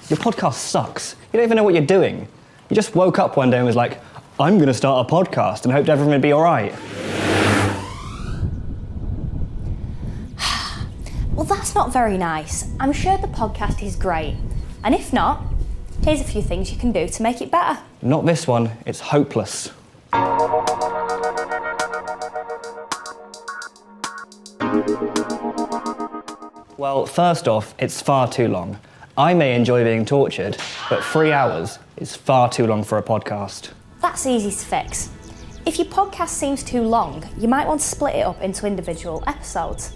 Your podcast sucks. You don't even know what you're doing. You just woke up one day and was like, I'm going to start a podcast and hoped everything would be all right. Well, that's not very nice. I'm sure the podcast is great. And if not, here's a few things you can do to make it better. Not this one. It's hopeless. Well, first off, it's far too long. I may enjoy being tortured, but 3 hours is far too long for a podcast. That's easy to fix. If your podcast seems too long, you might want to split it up into individual episodes.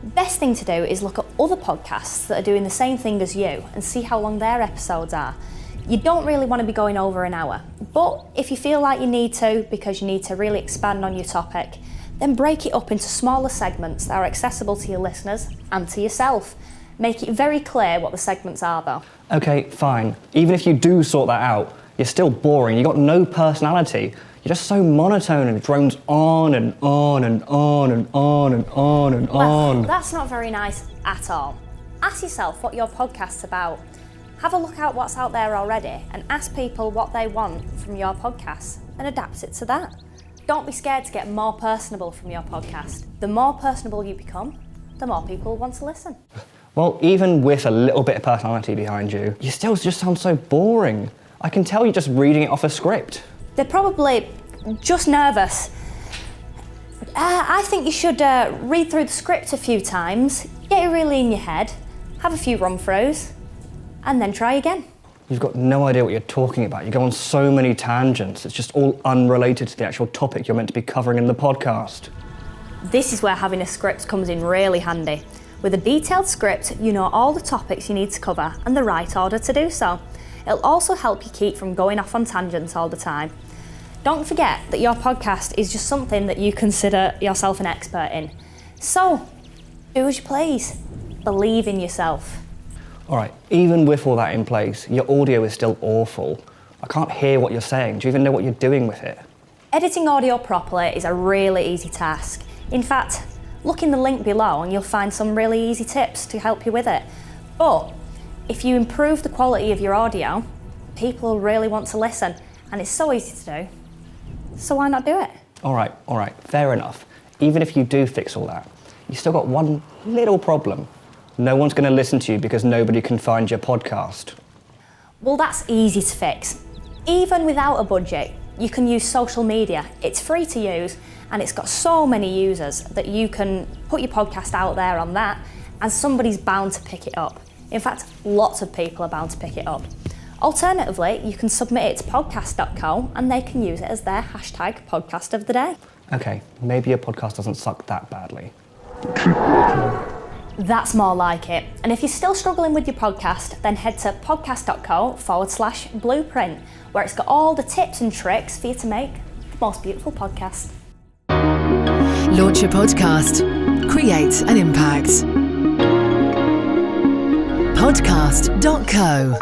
Best thing to do is look at other podcasts that are doing the same thing as you and see how long their episodes are. You don't really want to be going over an hour, but if you feel like you need to because you need to really expand on your topic, then break it up into smaller segments that are accessible to your listeners and to yourself. Make it very clear what the segments are though. Okay, fine. Even if you do sort that out, you're still boring. You've got no personality. You're just so monotone and it drones on and on and on and on and on and on. Well, that's not very nice at all. Ask yourself what your podcast's about. Have a look at what's out there already and ask people what they want from your podcast and adapt it to that. Don't be scared to get more personable from your podcast. The more personable you become, the more people want to listen. Well, even with a little bit of personality behind you, you still just sound so boring. I can tell you're just reading it off a script. They're probably just nervous. I think you should read through the script a few times, get it really in your head, have a few run-throughs, and then try again. You've got no idea what you're talking about. You go on so many tangents. It's just all unrelated to the actual topic you're meant to be covering in the podcast. This is where having a script comes in really handy. With a detailed script, you know all the topics you need to cover and the right order to do so. It'll also help you keep from going off on tangents all the time. Don't forget that your podcast is just something that you consider yourself an expert in. So, do as you please. Believe in yourself. All right, even with all that in place, your audio is still awful. I can't hear what you're saying. Do you even know what you're doing with it? Editing audio properly is a really easy task. In fact, look in the link below and you'll find some really easy tips to help you with it. But if you improve the quality of your audio, people will really want to listen, and it's so easy to do. So why not do it? All right, fair enough. Even if you do fix all that, you still got one little problem. No one's going to listen to you because nobody can find your podcast. Well, that's easy to fix. Even without a budget, you can use social media. It's free to use and it's got so many users that you can put your podcast out there on that and somebody's bound to pick it up. In fact, lots of people are bound to pick it up. Alternatively, you can submit it to Podcast.co and they can use it as their hashtag podcast of the day. Okay, maybe your podcast doesn't suck that badly. That's more like it. And if you're still struggling with your podcast, then head to podcast.co/blueprint, where it's got all the tips and tricks for you to make the most beautiful podcast. Launch a podcast. Create an impact. Podcast.co